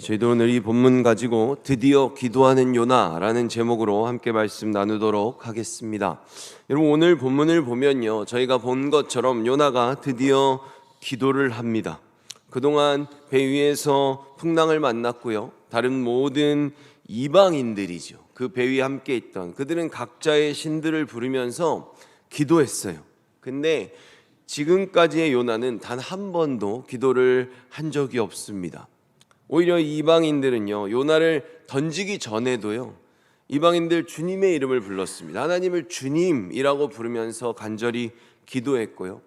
저희도 오늘 이 본문 가지고 드디어 기도하는 요나라는 제목으로 함께 말씀 나누도록 하겠습니다. 여러분, 오늘 본문을 보면요, 저희가 본 것처럼 요나가 드디어 기도를 합니다. 그동안 배 위에서 풍랑을 만났고요, 다른 모든 이방인들이죠, 그 배 위에 함께 있던 그들은 각자의 신들을 부르면서 기도했어요. 근데 지금까지의 요나는 단 한 번도 기도를 한 적이 없습니다. 오히려 이방인들은요, 요나를 던지기 전에도요, 이방인들 주님의 이름을 불렀습니다. 하나님을 주님이라고 부르면서 간절히 기도했고요,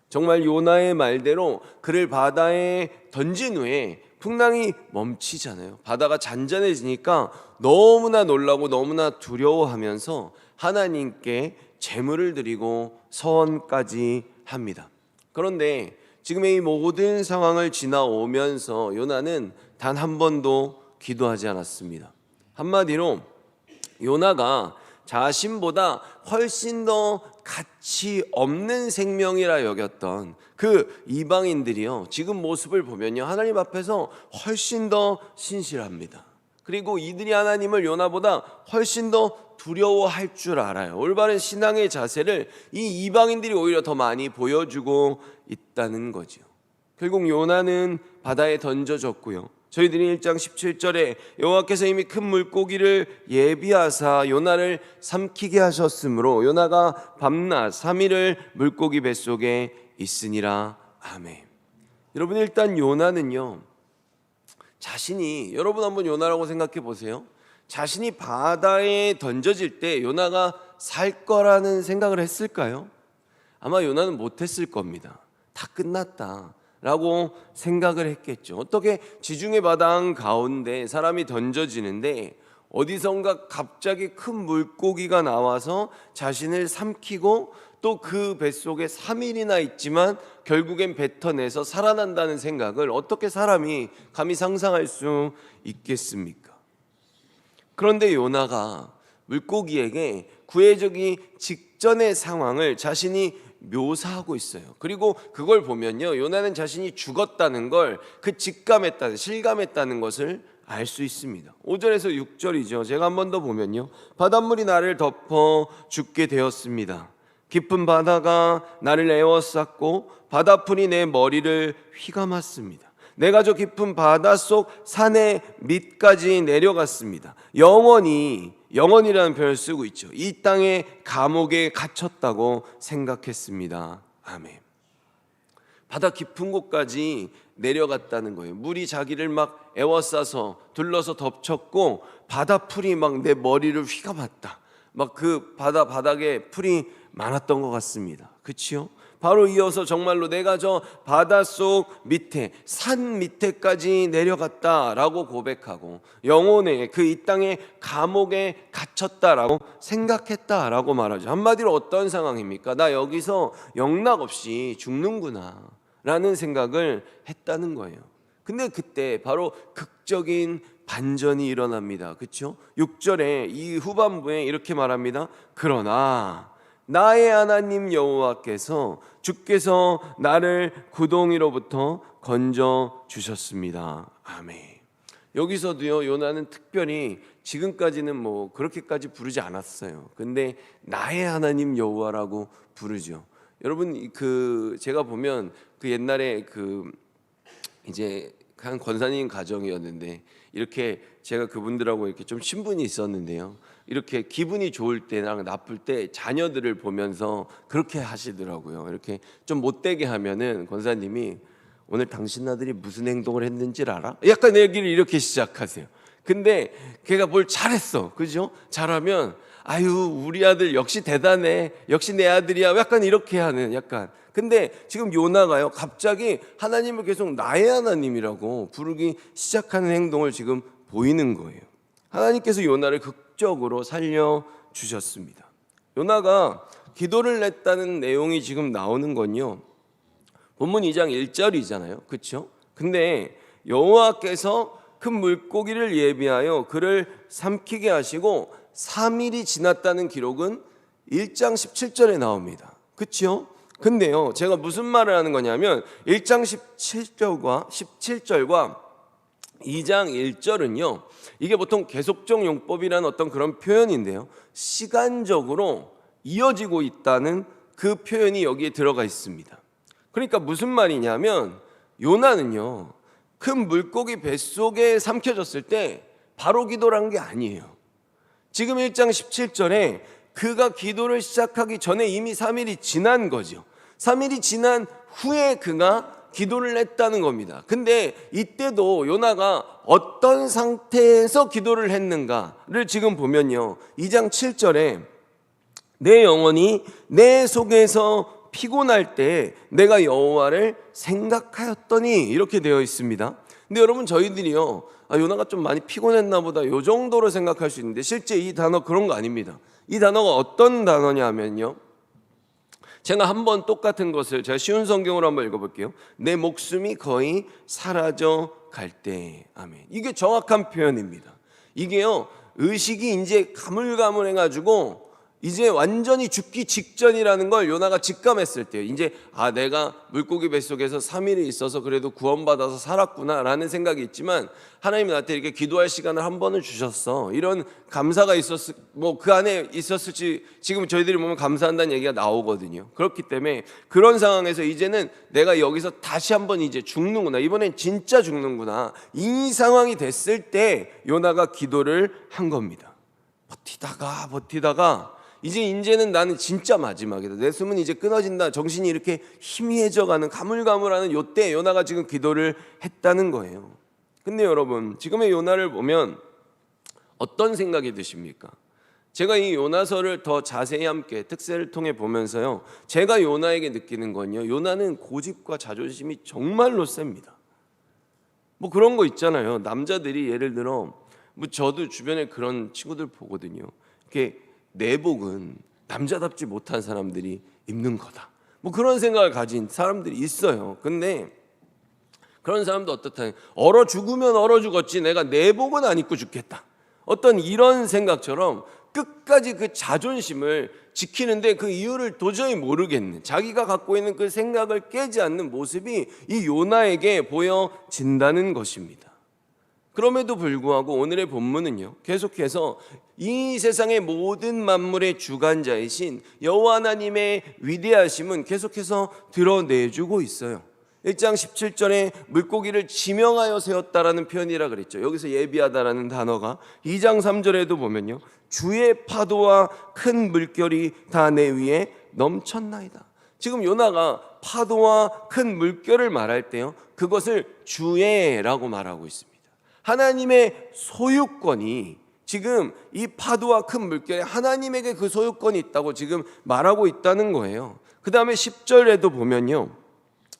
정말 요나의 말대로 그를 바다에 던진 후에 풍랑이 멈추잖아요. 바다가 잔잔해지니까 너무나 놀라고 너무나 두려워하면서 하나님께 제물을 드리고 서원까지 합니다. 그런데 지금의 이 모든 상황을 지나오면서 요나는 단 한 번도 기도하지 않았습니다. 한마디로 요나가 자신보다 훨씬 더 가치 없는 생명이라 여겼던 그 이방인들이요, 지금 모습을 보면요, 하나님 앞에서 훨씬 더 신실합니다. 그리고 이들이 하나님을 요나보다 훨씬 더 두려워할 줄 알아요. 올바른 신앙의 자세를 이 이방인들이 오히려 더 많이 보여주고 있다는 거죠. 결국 요나는 바다에 던져졌고요, 저희들이 1장 17절에 여호와께서 이미 큰 물고기를 예비하사 요나를 삼키게 하셨으므로 요나가 밤낮 3일을 물고기 뱃속에 있으니라. 아멘. 여러분, 일단 요나는요, 자신이, 여러분 한번 요나라고 생각해 보세요. 자신이 바다에 던져질 때 요나가 살 거라는 생각을 했을까요? 아마 요나는 못했을 겁니다. 다 끝났다 라고 생각을 했겠죠. 어떻게 지중해 바다 가운데 사람이 던져지는데 어디선가 갑자기 큰 물고기가 나와서 자신을 삼키고 또 그 뱃속에 3일이나 있지만 결국엔 뱉어내서 살아난다는 생각을 어떻게 사람이 감히 상상할 수 있겠습니까? 그런데 요나가 물고기에게 구해주기 직전의 상황을 자신이 묘사하고 있어요. 그리고 그걸 보면요, 요나는 자신이 죽었다는 걸 그 직감했다는, 실감했다는 것을 알 수 있습니다. 5절에서 6절이죠. 제가 한 번 더 보면요, 바닷물이 나를 덮어 죽게 되었습니다. 깊은 바다가 나를 에워쌌고 바다풀이 내 머리를 휘감았습니다. 내가 저 깊은 바닷속 산의 밑까지 내려갔습니다. 영원이라는 표현을 쓰고 있죠. 이 땅의 감옥에 갇혔다고 생각했습니다. 아멘. 바다 깊은 곳까지 내려갔다는 거예요. 물이 자기를 막 에워싸서 둘러서 덮쳤고 바다풀이 막 내 머리를 휘감았다. 막 그 바닥에 풀이 많았던 것 같습니다. 그치요? 바로 이어서 정말로 내가 저 바닷속 밑에, 산 밑에까지 내려갔다라고 고백하고 영혼의 그 이 땅의 감옥에 갇혔다라고 생각했다라고 말하죠. 한마디로 어떤 상황입니까? 나 여기서 영락없이 죽는구나 라는 생각을 했다는 거예요. 근데 그때 바로 극적인 반전이 일어납니다. 그렇죠? 6절에 이 후반부에 이렇게 말합니다. 그러나 나의 하나님 여호와께서 주께서 나를 구덩이로부터 건져 주셨습니다. 아멘. 여기서도요, 요나는 특별히 지금까지는 뭐 그렇게까지 부르지 않았어요. 근데 나의 하나님 여호와라고 부르죠. 여러분, 제가 보면 그 옛날에 이제 한 권사님 가정이었는데 이렇게 제가 그분들하고 이렇게 좀 친분이 있었는데요, 이렇게 기분이 좋을 때랑 나쁠 때 자녀들을 보면서 그렇게 하시더라고요. 이렇게 좀 못되게 하면은 권사님이 오늘 당신 아들이 무슨 행동을 했는지를 알아? 약간 얘기를 이렇게 시작하세요. 근데 걔가 뭘 잘했어, 그죠? 잘하면 아유, 우리 아들 역시 대단해, 역시 내 아들이야, 약간 이렇게 하는, 약간. 근데 지금 요나가요, 갑자기 하나님을 계속 나의 하나님이라고 부르기 시작하는 행동을 지금 보이는 거예요. 하나님께서 요나를 극적으로 살려주셨습니다. 요나가 기도를 냈다는 내용이 지금 나오는 건요, 본문 2장 1절이잖아요. 그렇죠? 근데 여호와께서 큰 물고기를 예비하여 그를 삼키게 하시고 3일이 지났다는 기록은 1장 17절에 나옵니다. 그렇죠? 근데요, 제가 무슨 말을 하는 거냐면 1장 17절과 2장 1절은요. 이게 보통 계속적 용법이라는 어떤 그런 표현인데요. 시간적으로 이어지고 있다는 그 표현이 여기에 들어가 있습니다. 그러니까 무슨 말이냐면 요나는요. 큰 물고기 뱃속에 삼켜졌을 때 바로 기도를 한 게 아니에요. 지금 1장 17절에 그가 기도를 시작하기 전에 이미 3일이 지난 거죠. 3일이 지난 후에 그가 기도를 했다는 겁니다. 근데 이때도 요나가 어떤 상태에서 기도를 했는가를 지금 보면요. 2장 7절에 내 영혼이 내 속에서 피곤할 때 내가 여호와를 생각하였더니 이렇게 되어 있습니다. 근데 여러분 저희들이요. 요나가 좀 많이 피곤했나 보다 요 정도로 생각할 수 있는데 실제 이 단어 그런 거 아닙니다. 이 단어가 어떤 단어냐면요. 제가 한번 똑같은 것을 제가 쉬운 성경으로 한번 읽어볼게요. 내 목숨이 거의 사라져 갈 때. 아멘. 이게 정확한 표현입니다. 이게요. 의식이 이제 가물가물해가지고 이제 완전히 죽기 직전이라는 걸 요나가 직감했을 때요. 이제 내가 물고기 뱃속에서 3일이 있어서 그래도 구원받아서 살았구나라는 생각이 있지만 하나님이 나한테 이렇게 기도할 시간을 한 번을 주셨어. 이런 감사가 있었을 그 안에 있었을지 지금 저희들이 보면 감사한다는 얘기가 나오거든요. 그렇기 때문에 그런 상황에서 이제는 내가 여기서 다시 한번 이제 죽는구나. 이번엔 진짜 죽는구나. 이 상황이 됐을 때 요나가 기도를 한 겁니다. 버티다가 이제는 나는 진짜 마지막이다. 내 숨은 이제 끊어진다. 정신이 이렇게 희미해져가는 가물가물하는 요때 요나가 지금 기도를 했다는 거예요. 근데 여러분 지금의 요나를 보면 어떤 생각이 드십니까? 제가 이 요나서를 더 자세히 함께 특세를 통해 보면서요. 제가 요나에게 느끼는 건요. 요나는 고집과 자존심이 정말로 셉니다. 그런 거 있잖아요. 남자들이 예를 들어 저도 주변에 그런 친구들 보거든요. 이렇게 내복은 남자답지 못한 사람들이 입는 거다. 그런 생각을 가진 사람들이 있어요. 근데 그런 사람도 어떻다. 얼어 죽으면 얼어 죽었지 내가 내복은 안 입고 죽겠다. 어떤 이런 생각처럼 끝까지 그 자존심을 지키는데 그 이유를 도저히 모르겠는 자기가 갖고 있는 그 생각을 깨지 않는 모습이 이 요나에게 보여진다는 것입니다. 그럼에도 불구하고 오늘의 본문은요. 계속해서 이 세상의 모든 만물의 주관자이신 여호와 하나님의 위대하심은 계속해서 드러내주고 있어요. 1장 17절에 물고기를 지명하여 세웠다라는 표현이라 그랬죠. 여기서 예비하다라는 단어가 2장 3절에도 보면요. 주의 파도와 큰 물결이 다 내 위에 넘쳤나이다. 지금 요나가 파도와 큰 물결을 말할 때요. 그것을 주의라고 말하고 있습니다. 하나님의 소유권이 지금 이 파도와 큰 물결에 하나님에게 그 소유권이 있다고 지금 말하고 있다는 거예요. 그 다음에 10절에도 보면요.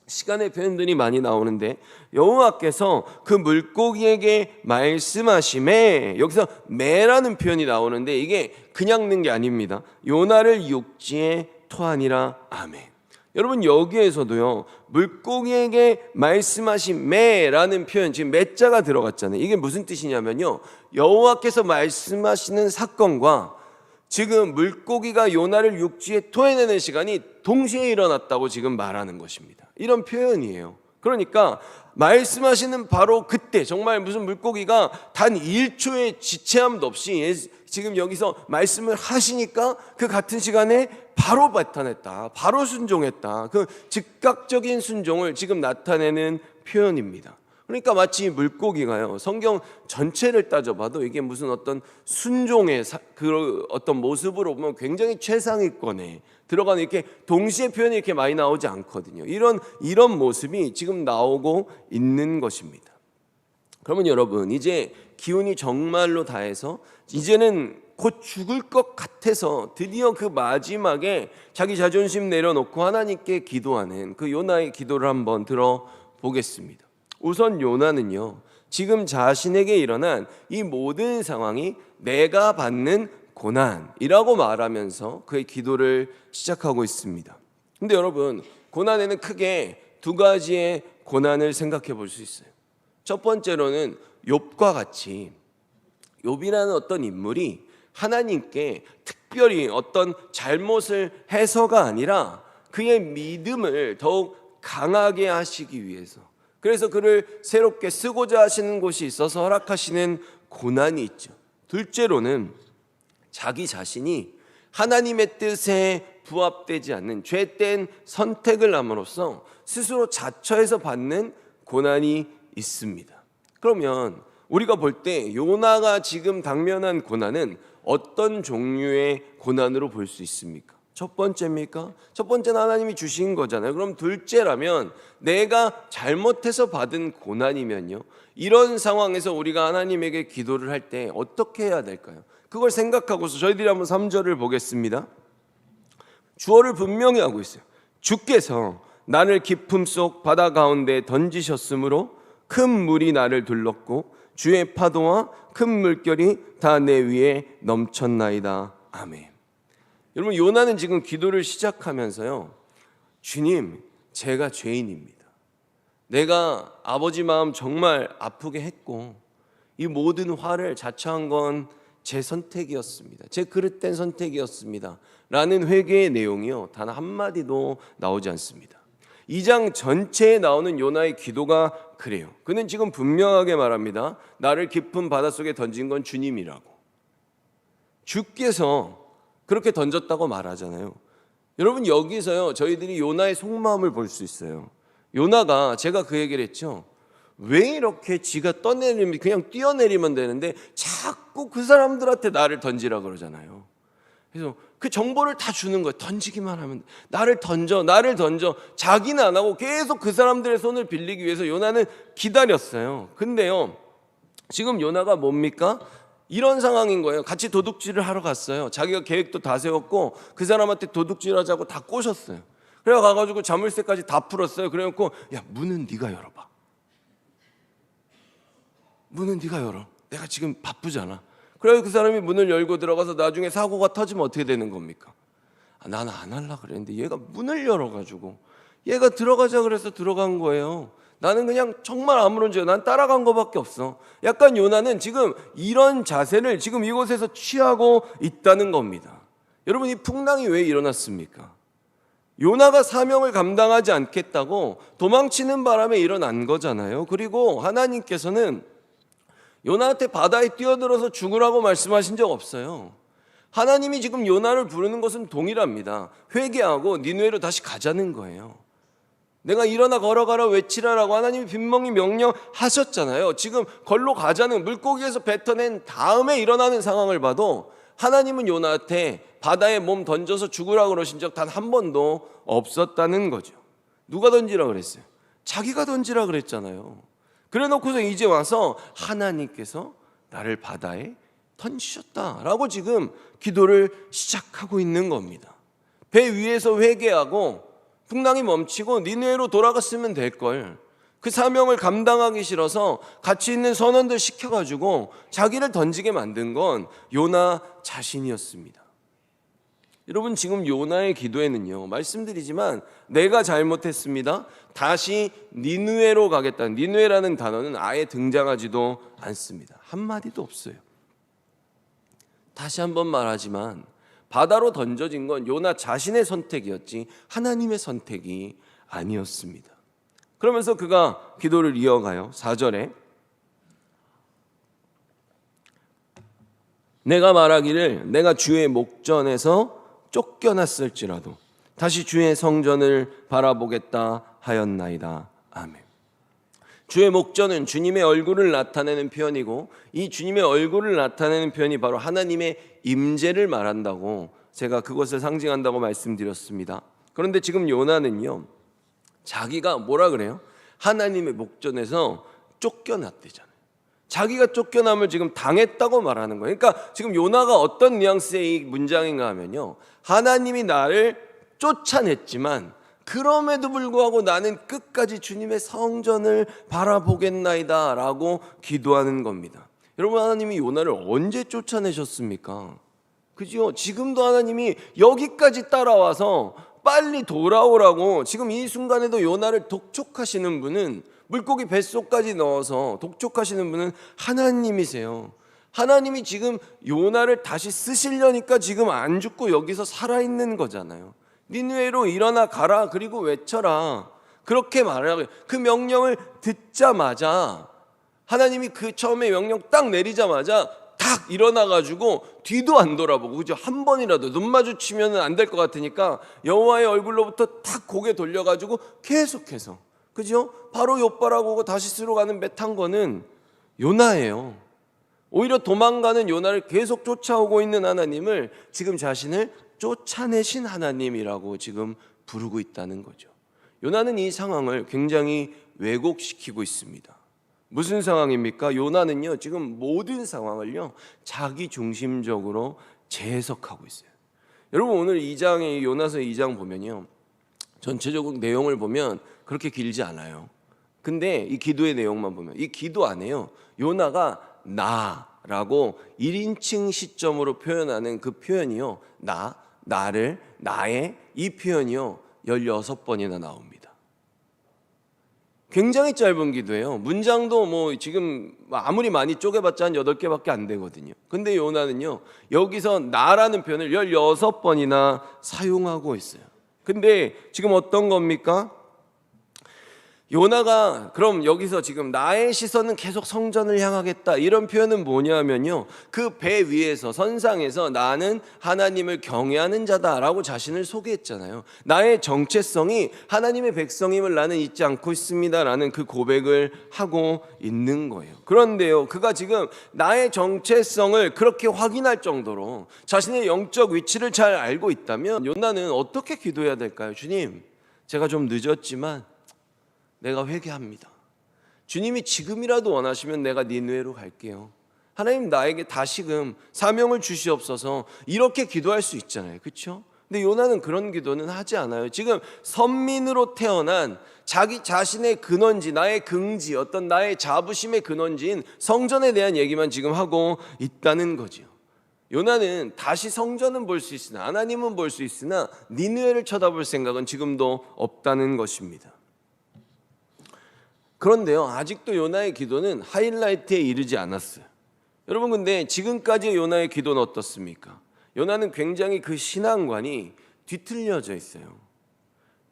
시간의 표현들이 많이 나오는데 여호와께서 그 물고기에게 말씀하시매 여기서 매라는 표현이 나오는데 이게 그냥 넣는 게 아닙니다. 요나를 육지에 토하니라. 아멘. 여러분 여기에서도요. 물고기에게 말씀하신 매라는 표현 지금 매자가 들어갔잖아요. 이게 무슨 뜻이냐면요. 여호와께서 말씀하시는 사건과 지금 물고기가 요나를 육지에 토해내는 시간이 동시에 일어났다고 지금 말하는 것입니다. 이런 표현이에요. 그러니까 말씀하시는 바로 그때 정말 무슨 물고기가 단 1초의 지체함도 없이 지금 여기서 말씀을 하시니까 그 같은 시간에 바로 나타냈다. 바로 순종했다. 그 즉각적인 순종을 지금 나타내는 표현입니다. 그러니까 마치 물고기가요. 성경 전체를 따져봐도 이게 무슨 어떤 순종의 그 어떤 모습으로 보면 굉장히 최상위권에 들어가는 이렇게 동시에 표현이 이렇게 많이 나오지 않거든요. 이런 모습이 지금 나오고 있는 것입니다. 그러면 여러분 이제 기운이 정말로 다해서 이제는 곧 죽을 것 같아서 드디어 그 마지막에 자기 자존심 내려놓고 하나님께 기도하는 그 요나의 기도를 한번 들어보겠습니다. 우선 요나는요. 지금 자신에게 일어난 이 모든 상황이 내가 받는 고난이라고 말하면서 그의 기도를 시작하고 있습니다. 근데 여러분 고난에는 크게 두 가지의 고난을 생각해 볼 수 있어요. 첫 번째로는 욥과 같이 욥이라는 어떤 인물이 하나님께 특별히 어떤 잘못을 해서가 아니라 그의 믿음을 더욱 강하게 하시기 위해서 그래서 그를 새롭게 쓰고자 하시는 곳이 있어서 허락하시는 고난이 있죠. 둘째로는 자기 자신이 하나님의 뜻에 부합되지 않는 죄된 선택을 함으로써 스스로 자처해서 받는 고난이 있습니다. 그러면 우리가 볼 때 요나가 지금 당면한 고난은 어떤 종류의 고난으로 볼 수 있습니까? 첫 번째입니까? 첫 번째는 하나님이 주신 거잖아요. 그럼 둘째라면 내가 잘못해서 받은 고난이면요, 이런 상황에서 우리가 하나님에게 기도를 할 때 어떻게 해야 될까요? 그걸 생각하고서 저희들이 한번 3절을 보겠습니다. 주어를 분명히 하고 있어요. 주께서 나를 깊음 속 바다 가운데 던지셨으므로 큰 물이 나를 둘렀고 주의 파도와 큰 물결이 다 내 위에 넘쳤나이다. 아멘. 여러분, 요나는 지금 기도를 시작하면서요, 주님, 제가 죄인입니다. 내가 아버지 마음 정말 아프게 했고 이 모든 화를 자처한 건 제 선택이었습니다. 제 그릇된 선택이었습니다. 라는 회개의 내용이요, 단 한마디도 나오지 않습니다. 2장 전체에 나오는 요나의 기도가 그래요. 그는 지금 분명하게 말합니다. 나를 깊은 바닷속에 던진 건 주님이라고. 주께서 그렇게 던졌다고 말하잖아요. 여러분, 여기서요 저희들이 요나의 속마음을 볼 수 있어요. 요나가, 제가 그 얘기를 했죠. 왜 이렇게 지가 떠내리면 그냥 뛰어내리면 되는데 자꾸 그 사람들한테 나를 던지라 그러잖아요. 그래서 그 정보를 다 주는 거예요. 던지기만 하면 나를 던져, 나를 던져. 자기는 안 하고 계속 그 사람들의 손을 빌리기 위해서 요나는 기다렸어요. 근데요, 지금 요나가 뭡니까? 이런 상황인 거예요. 같이 도둑질을 하러 갔어요. 자기가 계획도 다 세웠고 그 사람한테 도둑질하자고 다 꼬셨어요. 그래 가가지고 자물쇠까지 다 풀었어요. 그래놓고, 야, 문은 네가 열어봐. 문은 네가 열어. 내가 지금 바쁘잖아. 그래서 그 사람이 문을 열고 들어가서 나중에 사고가 터지면 어떻게 되는 겁니까? 나는 안 하려고 그랬는데 얘가 문을 열어가지고 얘가 들어가자 그래서 들어간 거예요. 나는 그냥 정말 아무런 죄, 난 따라간 거밖에 없어. 약간 요나는 지금 이런 자세를 지금 이곳에서 취하고 있다는 겁니다. 여러분, 이 풍랑이 왜 일어났습니까? 요나가 사명을 감당하지 않겠다고 도망치는 바람에 일어난 거잖아요. 그리고 하나님께서는 요나한테 바다에 뛰어들어서 죽으라고 말씀하신 적 없어요. 하나님이 지금 요나를 부르는 것은 동일합니다. 회개하고 니느웨로 다시 가자는 거예요. 내가 일어나 걸어가라 외치라라고 하나님이 빈명히 명령하셨잖아요. 지금 걸로 가자는, 물고기에서 뱉어낸 다음에 일어나는 상황을 봐도 하나님은 요나한테 바다에 몸 던져서 죽으라고 그러신 적 단 한 번도 없었다는 거죠. 누가 던지라 그랬어요? 자기가 던지라 그랬잖아요. 그래 놓고서 이제 와서 하나님께서 나를 바다에 던지셨다라고 지금 기도를 시작하고 있는 겁니다. 배 위에서 회개하고 풍랑이 멈추고 니느웨로 돌아갔으면 될걸. 그 사명을 감당하기 싫어서 같이 있는 선원들 시켜가지고 자기를 던지게 만든 건 요나 자신이었습니다. 여러분, 지금 요나의 기도에는요, 말씀드리지만 내가 잘못했습니다, 다시 니느웨로 가겠다, 니느웨라는 단어는 아예 등장하지도 않습니다. 한마디도 없어요. 다시 한번 말하지만 바다로 던져진 건 요나 자신의 선택이었지 하나님의 선택이 아니었습니다. 그러면서 그가 기도를 이어가요. 4절에 내가 말하기를 내가 주의 목전에서 쫓겨났을지라도 다시 주의 성전을 바라보겠다 하였나이다. 아멘. 주의 목전은 주님의 얼굴을 나타내는 표현이고, 이 주님의 얼굴을 나타내는 표현이 바로 하나님의 임재를 말한다고, 제가 그것을 상징한다고 말씀드렸습니다. 그런데 지금 요나는요, 자기가 뭐라 그래요? 하나님의 목전에서 쫓겨났대잖아요. 자기가 쫓겨남을 지금 당했다고 말하는 거예요. 그러니까 지금 요나가 어떤 뉘앙스의 이 문장인가 하면요, 하나님이 나를 쫓아냈지만 그럼에도 불구하고 나는 끝까지 주님의 성전을 바라보겠나이다 라고 기도하는 겁니다. 여러분, 하나님이 요나를 언제 쫓아내셨습니까? 그죠? 지금도 하나님이 여기까지 따라와서 빨리 돌아오라고 지금 이 순간에도 요나를 독촉하시는 분은, 물고기 뱃속까지 넣어서 독촉하시는 분은 하나님이세요. 하나님이 지금 요나를 다시 쓰시려니까 지금 안 죽고 여기서 살아있는 거잖아요. 니느웨로 일어나 가라, 그리고 외쳐라. 그렇게 말하고요. 그 명령을 듣자마자 하나님이 그 처음에 명령 딱 내리자마자 탁 일어나가지고 뒤도 안 돌아보고, 그죠? 한 번이라도 눈 마주치면 안 될 것 같으니까 여호와의 얼굴로부터 탁 고개 돌려가지고 계속해서, 그죠? 바로 욥바라고 오고 다시스로 가는 배 탄 거는 요나예요. 오히려 도망가는 요나를 계속 쫓아오고 있는 하나님을 지금 자신을 쫓아내신 하나님이라고 지금 부르고 있다는 거죠. 요나는 이 상황을 굉장히 왜곡시키고 있습니다. 무슨 상황입니까? 요나는요, 지금 모든 상황을요, 자기 중심적으로 재해석하고 있어요. 여러분, 오늘 2장의 요나서 2장 보면요, 전체적으로 내용을 보면 그렇게 길지 않아요. 근데 이 기도의 내용만 보면, 이 기도 안에요, 요나가 나라고 1인칭 시점으로 표현하는 그 표현이요, 나를, 나의, 이 표현이요 16번이나 나옵니다. 굉장히 짧은 기도예요. 문장도 뭐 지금 아무리 많이 쪼개봤자 한 8개밖에 안 되거든요. 근데 요나는요, 여기서 나라는 표현을 16번이나 사용하고 있어요. 근데 지금 어떤 겁니까? 요나가 그럼 여기서 지금 나의 시선은 계속 성전을 향하겠다, 이런 표현은 뭐냐면요, 그 배 위에서 선상에서 나는 하나님을 경외하는 자다라고 자신을 소개했잖아요. 나의 정체성이 하나님의 백성임을 나는 잊지 않고 있습니다라는 그 고백을 하고 있는 거예요. 그런데요, 그가 지금 나의 정체성을 그렇게 확인할 정도로 자신의 영적 위치를 잘 알고 있다면 요나는 어떻게 기도해야 될까요? 주님, 제가 좀 늦었지만 내가 회개합니다. 주님이 지금이라도 원하시면 내가 니느웨로 갈게요. 하나님, 나에게 다시금 사명을 주시옵소서, 이렇게 기도할 수 있잖아요. 그렇죠? 근데 요나는 그런 기도는 하지 않아요. 지금 선민으로 태어난 자기 자신의 근원지, 나의 긍지, 어떤 나의 자부심의 근원지인 성전에 대한 얘기만 지금 하고 있다는 거죠. 요나는 다시 성전은 볼 수 있으나, 하나님은 볼 수 있으나 니느웨를 쳐다볼 생각은 지금도 없다는 것입니다. 그런데요, 아직도 요나의 기도는 하이라이트에 이르지 않았어요. 여러분, 근데 지금까지의 요나의 기도는 어떻습니까? 요나는 굉장히 그 신앙관이 뒤틀려져 있어요.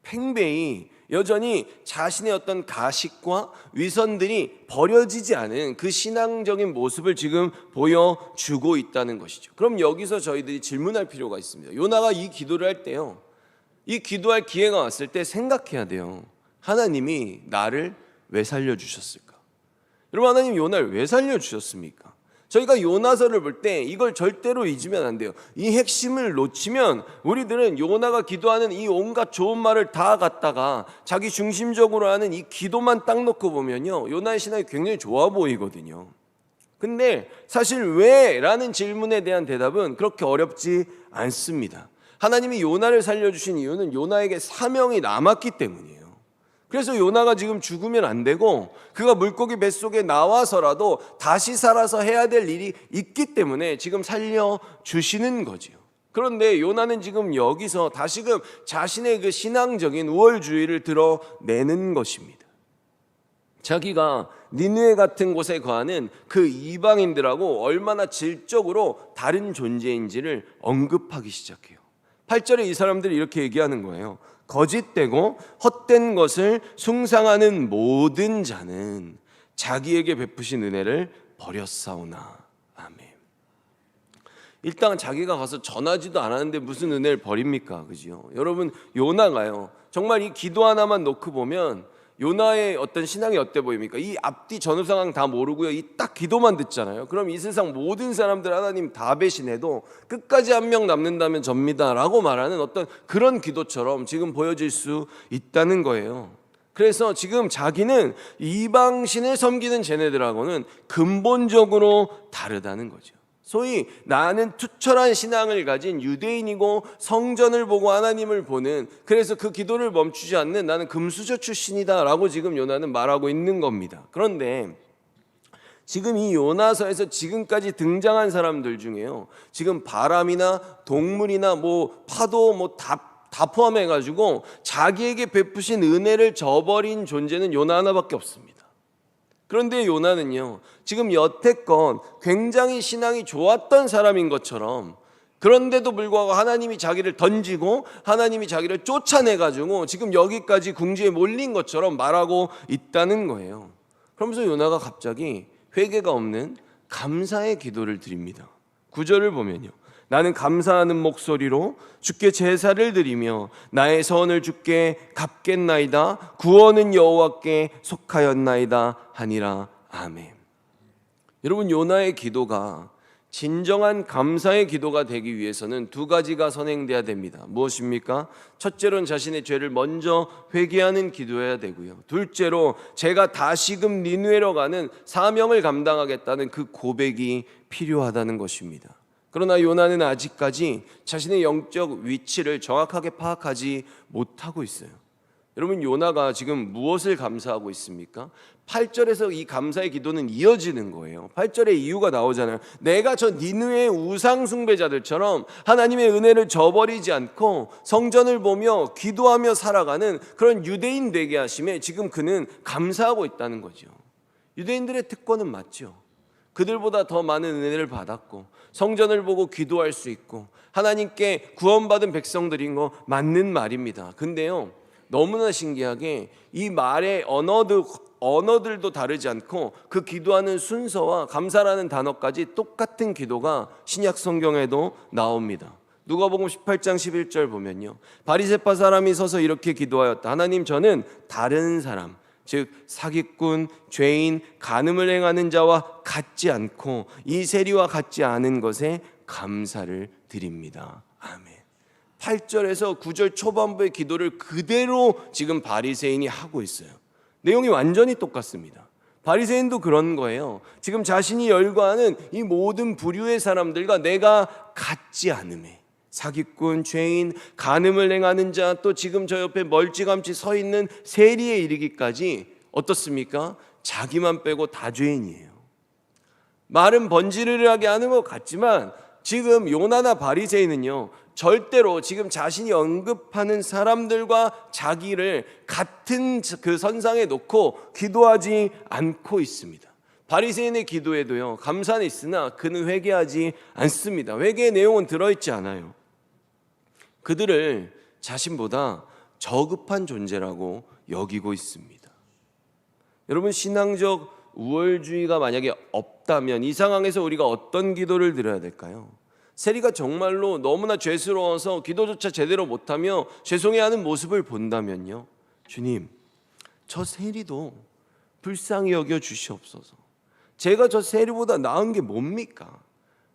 팽배히 여전히 자신의 어떤 가식과 위선들이 버려지지 않은 그 신앙적인 모습을 지금 보여주고 있다는 것이죠. 그럼 여기서 저희들이 질문할 필요가 있습니다. 요나가 이 기도를 할 때요, 이 기도할 기회가 왔을 때 생각해야 돼요. 하나님이 나를 왜 살려주셨을까? 여러분, 하나님 요나를 왜 살려주셨습니까? 저희가 요나서를 볼 때 이걸 절대로 잊으면 안 돼요. 이 핵심을 놓치면 우리들은 요나가 기도하는 이 온갖 좋은 말을 다 갖다가 자기 중심적으로 하는 이 기도만 딱 놓고 보면요, 요나의 신앙이 굉장히 좋아 보이거든요. 근데 사실 왜? 라는 질문에 대한 대답은 그렇게 어렵지 않습니다. 하나님이 요나를 살려주신 이유는 요나에게 사명이 남았기 때문이에요. 그래서 요나가 지금 죽으면 안 되고 그가 물고기 뱃속에 나와서라도 다시 살아서 해야 될 일이 있기 때문에 지금 살려주시는 거지요. 그런데 요나는 지금 여기서 다시금 자신의 그 신앙적인 우월주의를 드러내는 것입니다. 자기가 니느웨 같은 곳에 거하는 그 이방인들하고 얼마나 질적으로 다른 존재인지를 언급하기 시작해요. 8절에 이 사람들이 이렇게 얘기하는 거예요. 거짓되고 헛된 것을 숭상하는 모든 자는 자기에게 베푸신 은혜를 버렸사오나. 아멘. 일단 자기가 가서 전하지도 않았는데 무슨 은혜를 버립니까? 그죠? 여러분, 요나가요, 정말 이 기도 하나만 놓고 보면 요나의 어떤 신앙이 어때 보입니까? 이 앞뒤 전후 상황 다 모르고요, 이 딱 기도만 듣잖아요. 그럼 이 세상 모든 사람들 하나님 다 배신해도 끝까지 한 명 남는다면 접니다 라고 말하는 어떤 그런 기도처럼 지금 보여질 수 있다는 거예요. 그래서 지금 자기는 이방신을 섬기는 쟤네들하고는 근본적으로 다르다는 거죠. 소위 나는 투철한 신앙을 가진 유대인이고 성전을 보고 하나님을 보는, 그래서 그 기도를 멈추지 않는 나는 금수저 출신이다 라고 지금 요나는 말하고 있는 겁니다. 그런데 지금 이 요나서에서 지금까지 등장한 사람들 중에요, 지금 바람이나 동물이나 뭐 파도 뭐 다 포함해가지고 자기에게 베푸신 은혜를 저버린 존재는 요나 하나밖에 없습니다. 그런데 요나는요, 지금 여태껏 굉장히 신앙이 좋았던 사람인 것처럼 그런데도 불구하고 하나님이 자기를 던지고 하나님이 자기를 쫓아내가지고 지금 여기까지 궁지에 몰린 것처럼 말하고 있다는 거예요. 그러면서 요나가 갑자기 회개가 없는 감사의 기도를 드립니다. 9절을 보면요, 나는 감사하는 목소리로 주께 제사를 드리며 나의 선을 주께 갚겠나이다. 구원은 여호와께 속하였나이다 하니라. 아멘. 여러분, 요나의 기도가 진정한 감사의 기도가 되기 위해서는 두 가지가 선행돼야 됩니다. 무엇입니까? 첫째로는 자신의 죄를 먼저 회개하는 기도해야 되고요, 둘째로 제가 다시금 니느웨로 가는 사명을 감당하겠다는 그 고백이 필요하다는 것입니다. 그러나 요나는 아직까지 자신의 영적 위치를 정확하게 파악하지 못하고 있어요. 여러분, 요나가 지금 무엇을 감사하고 있습니까? 8절에서 이 감사의 기도는 이어지는 거예요. 8절에 이유가 나오잖아요. 내가 저 니느웨의 우상 숭배자들처럼 하나님의 은혜를 저버리지 않고 성전을 보며 기도하며 살아가는 그런 유대인 되게 하심에 지금 그는 감사하고 있다는 거죠. 유대인들의 특권은 맞죠. 그들보다 더 많은 은혜를 받았고 성전을 보고 기도할 수 있고 하나님께 구원받은 백성들인 거 맞는 말입니다. 근데요, 너무나 신기하게 이 말의 언어들도 다르지 않고 그 기도하는 순서와 감사라는 단어까지 똑같은 기도가 신약 성경에도 나옵니다. 누가복음 18장 11절 보면요, 바리새파 사람이 서서 이렇게 기도하였다. 하나님, 저는 다른 사람, 즉 사기꾼, 죄인, 간음을 행하는 자와 같지 않고 이 세리와 같지 않은 것에 감사를 드립니다. 아멘. 8절에서 9절 초반부의 기도를 그대로 지금 바리새인이 하고 있어요. 내용이 완전히 똑같습니다. 바리새인도 그런 거예요. 지금 자신이 열거하는 이 모든 부류의 사람들과 내가 같지 않음에, 사기꾼, 죄인, 간음을 행하는 자, 또 지금 저 옆에 멀찌감치 서 있는 세리에 이르기까지 어떻습니까? 자기만 빼고 다 죄인이에요. 말은 번지르르하게 하는 것 같지만 지금 요나나 바리새인은요, 절대로 지금 자신이 언급하는 사람들과 자기를 같은 그 선상에 놓고 기도하지 않고 있습니다. 바리새인의 기도에도요, 감사는 있으나 그는 회개하지 않습니다. 회개의 내용은 들어있지 않아요. 그들을 자신보다 저급한 존재라고 여기고 있습니다. 여러분, 신앙적 우월주의가 만약에 없다면 이 상황에서 우리가 어떤 기도를 드려야 될까요? 세리가 정말로 너무나 죄스러워서 기도조차 제대로 못하며 죄송해하는 모습을 본다면요, 주님, 저 세리도 불쌍히 여겨 주시옵소서. 제가 저 세리보다 나은 게 뭡니까?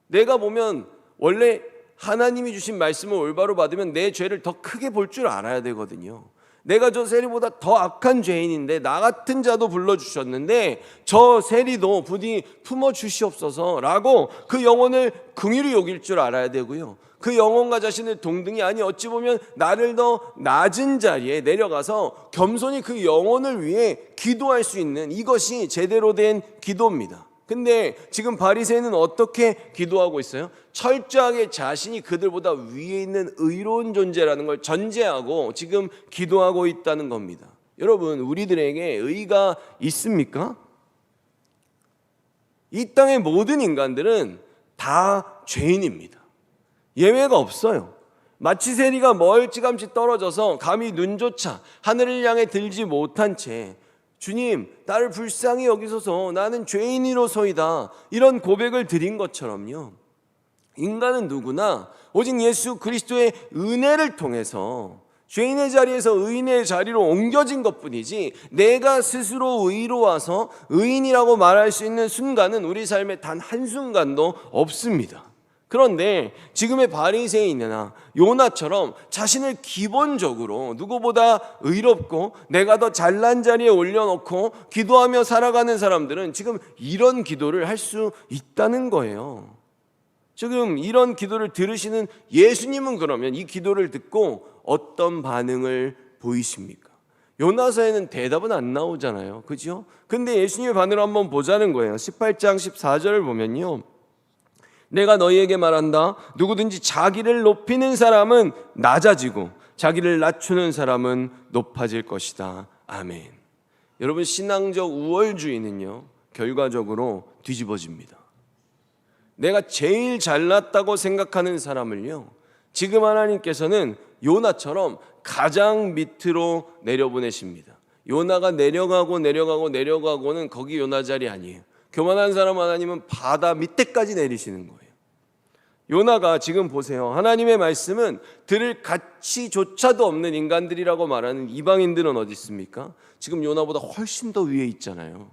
내가 보면 원래 하나님이 주신 말씀을 올바로 받으면 내 죄를 더 크게 볼 줄 알아야 되거든요. 내가 저 세리보다 더 악한 죄인인데 나 같은 자도 불러주셨는데 저 세리도 부디 품어주시옵소서라고 그 영혼을 긍휼히 여길 줄 알아야 되고요, 그 영혼과 자신을 동등히, 아니 어찌 보면 나를 더 낮은 자리에 내려가서 겸손히 그 영혼을 위해 기도할 수 있는, 이것이 제대로 된 기도입니다. 근데 지금 바리새인은 어떻게 기도하고 있어요? 철저하게 자신이 그들보다 위에 있는 의로운 존재라는 걸 전제하고 지금 기도하고 있다는 겁니다. 여러분, 우리들에게 의가 있습니까? 이 땅의 모든 인간들은 다 죄인입니다. 예외가 없어요. 마치 세리가 멀찌감치 떨어져서 감히 눈조차 하늘을 향해 들지 못한 채 주님, 나를 불쌍히 여기소서, 나는 죄인이로소이다, 이런 고백을 드린 것처럼요, 인간은 누구나 오직 예수 그리스도의 은혜를 통해서 죄인의 자리에서 의인의 자리로 옮겨진 것뿐이지 내가 스스로 의로워서 의인이라고 말할 수 있는 순간은 우리 삶에 단 한순간도 없습니다. 그런데 지금의 바리새인이나 요나처럼 자신을 기본적으로 누구보다 의롭고 내가 더 잘난 자리에 올려놓고 기도하며 살아가는 사람들은 지금 이런 기도를 할 수 있다는 거예요. 지금 이런 기도를 들으시는 예수님은 그러면 이 기도를 듣고 어떤 반응을 보이십니까? 요나서에는 대답은 안 나오잖아요, 그죠? 근데 예수님의 반응을 한번 보자는 거예요. 18장 14절을 보면요, 내가 너희에게 말한다. 누구든지 자기를 높이는 사람은 낮아지고 자기를 낮추는 사람은 높아질 것이다. 아멘. 여러분, 신앙적 우월주의는요, 결과적으로 뒤집어집니다. 내가 제일 잘났다고 생각하는 사람을요, 지금 하나님께서는 요나처럼 가장 밑으로 내려보내십니다. 요나가 내려가고는 거기 요나 자리 아니에요. 교만한 사람 하나님은 바다 밑에까지 내리시는 거예요. 요나가 지금 보세요. 하나님의 말씀은 들을 가치조차도 없는 인간들이라고 말하는 이방인들은 어디 있습니까? 지금 요나보다 훨씬 더 위에 있잖아요.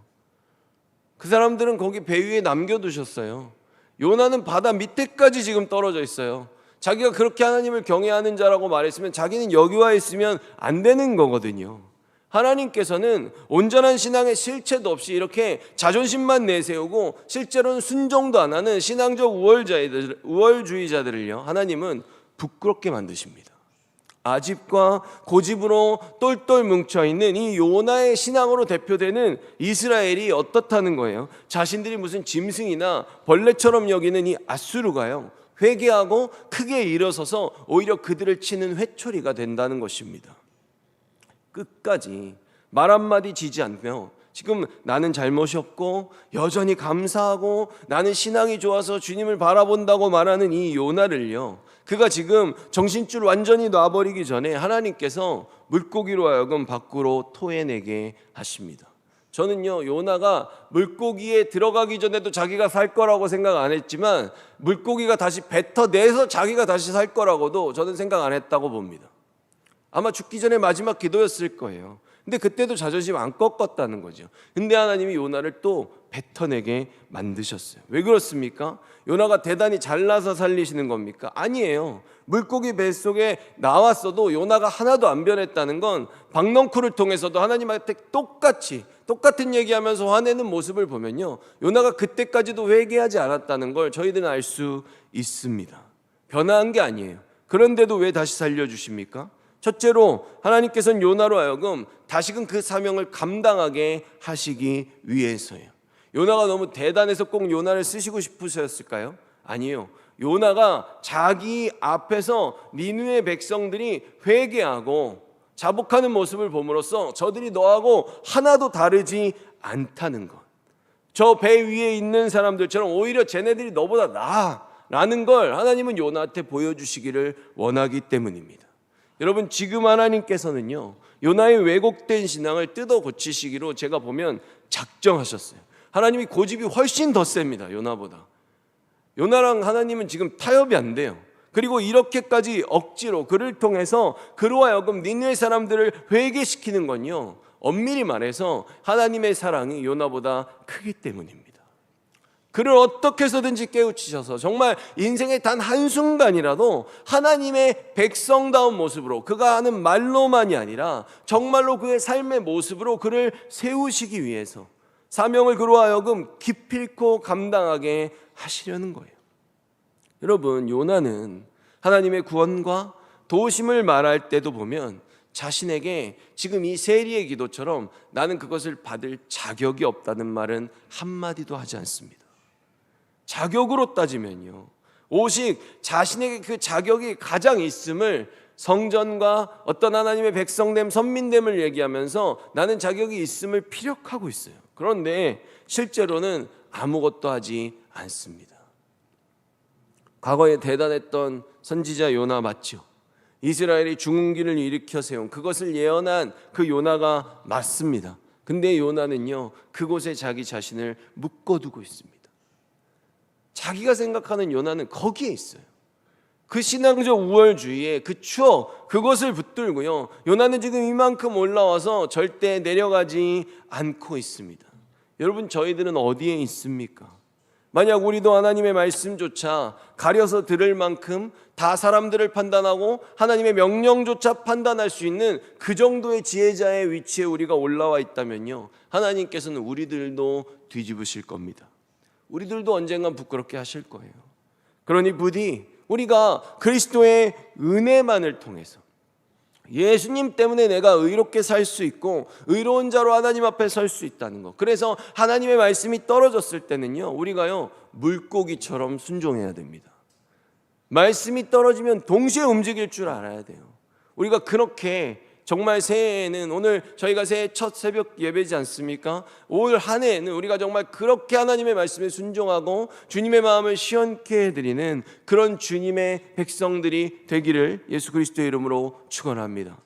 그 사람들은 거기 배 위에 남겨두셨어요. 요나는 바다 밑에까지 지금 떨어져 있어요. 자기가 그렇게 하나님을 경외하는 자라고 말했으면 자기는 여기 와 있으면 안 되는 거거든요. 하나님께서는 온전한 신앙의 실체도 없이 이렇게 자존심만 내세우고 실제로는 순종도 안 하는 신앙적 우월주의자들을요, 하나님은 부끄럽게 만드십니다. 아집과 고집으로 똘똘 뭉쳐있는 이 요나의 신앙으로 대표되는 이스라엘이 어떻다는 거예요? 자신들이 무슨 짐승이나 벌레처럼 여기는 이 아수르가요, 회개하고 크게 일어서서 오히려 그들을 치는 회초리가 된다는 것입니다. 끝까지 말 한마디 지지 않며 지금 나는 잘못이 없고 여전히 감사하고 나는 신앙이 좋아서 주님을 바라본다고 말하는 이 요나를요, 그가 지금 정신줄 완전히 놔버리기 전에 하나님께서 물고기로 하여금 밖으로 토해내게 하십니다. 저는요, 요나가 물고기에 들어가기 전에도 자기가 살 거라고 생각 안 했지만 물고기가 다시 뱉어내서 자기가 다시 살 거라고도 저는 생각 안 했다고 봅니다. 아마 죽기 전에 마지막 기도였을 거예요. 근데 그때도 자존심 안 꺾었다는 거죠. 근데 하나님이 요나를 또 뱉어내게 만드셨어요. 왜 그렇습니까? 요나가 대단히 잘나서 살리시는 겁니까? 아니에요. 물고기 뱃속에 나왔어도 요나가 하나도 안 변했다는 건 박넝쿨을 통해서도 하나님한테 똑같은 얘기하면서 화내는 모습을 보면요, 요나가 그때까지도 회개하지 않았다는 걸 저희들은 알 수 있습니다. 변화한 게 아니에요. 그런데도 왜 다시 살려주십니까? 첫째로 하나님께서는 요나로 하여금 다시금 그 사명을 감당하게 하시기 위해서예요. 요나가 너무 대단해서 꼭 요나를 쓰시고 싶으셨을까요? 아니에요. 요나가 자기 앞에서 니느웨 백성들이 회개하고 자복하는 모습을 봄으로써 저들이 너하고 하나도 다르지 않다는 것, 저 배 위에 있는 사람들처럼 오히려 쟤네들이 너보다 나아 라는 걸 하나님은 요나한테 보여주시기를 원하기 때문입니다. 여러분, 지금 하나님께서는요, 요나의 왜곡된 신앙을 뜯어 고치시기로 제가 보면 작정하셨어요. 하나님이 고집이 훨씬 더 셉니다, 요나보다. 요나랑 하나님은 지금 타협이 안 돼요. 그리고 이렇게까지 억지로 그를 통해서 그로 하여금 니느웨 사람들을 회개시키는 건요, 엄밀히 말해서 하나님의 사랑이 요나보다 크기 때문입니다. 그를 어떻게 해서든지 깨우치셔서 정말 인생의 단 한순간이라도 하나님의 백성다운 모습으로, 그가 하는 말로만이 아니라 정말로 그의 삶의 모습으로 그를 세우시기 위해서 사명을 그로 하여금 기필코 감당하게 하시려는 거예요. 여러분, 요나는 하나님의 구원과 도우심을 말할 때도 보면 자신에게 지금 이 세리의 기도처럼 나는 그것을 받을 자격이 없다는 말은 한마디도 하지 않습니다. 자격으로 따지면요, 오직 자신에게 그 자격이 가장 있음을 성전과 어떤 하나님의 백성됨, 선민됨을 얘기하면서 나는 자격이 있음을 피력하고 있어요. 그런데 실제로는 아무것도 하지 않습니다. 과거에 대단했던 선지자 요나 맞죠? 이스라엘이 죽음기를 일으켜 세운 그것을 예언한 그 요나가 맞습니다. 근데 요나는요, 그곳에 자기 자신을 묶어두고 있습니다. 자기가 생각하는 요나는 거기에 있어요. 그 신앙적 우월주의의 그 추억, 그것을 붙들고요, 요나는 지금 이만큼 올라와서 절대 내려가지 않고 있습니다. 여러분, 저희들은 어디에 있습니까? 만약 우리도 하나님의 말씀조차 가려서 들을 만큼 다 사람들을 판단하고 하나님의 명령조차 판단할 수 있는 그 정도의 지혜자의 위치에 우리가 올라와 있다면요, 하나님께서는 우리들도 뒤집으실 겁니다. 우리들도 언젠간 부끄럽게 하실 거예요. 그러니 부디 우리가 그리스도의 은혜만을 통해서, 예수님 때문에 내가 의롭게 살 수 있고 의로운 자로 하나님 앞에 설 수 있다는 것, 그래서 하나님의 말씀이 떨어졌을 때는요, 우리가요 물고기처럼 순종해야 됩니다. 말씀이 떨어지면 동시에 움직일 줄 알아야 돼요. 우리가 그렇게 정말 새해에는 오늘 저희가 새해 첫 새벽 예배지 않습니까? 올 한 해에는 우리가 정말 그렇게 하나님의 말씀에 순종하고 주님의 마음을 시원케 해드리는 그런 주님의 백성들이 되기를 예수 그리스도의 이름으로 축원합니다.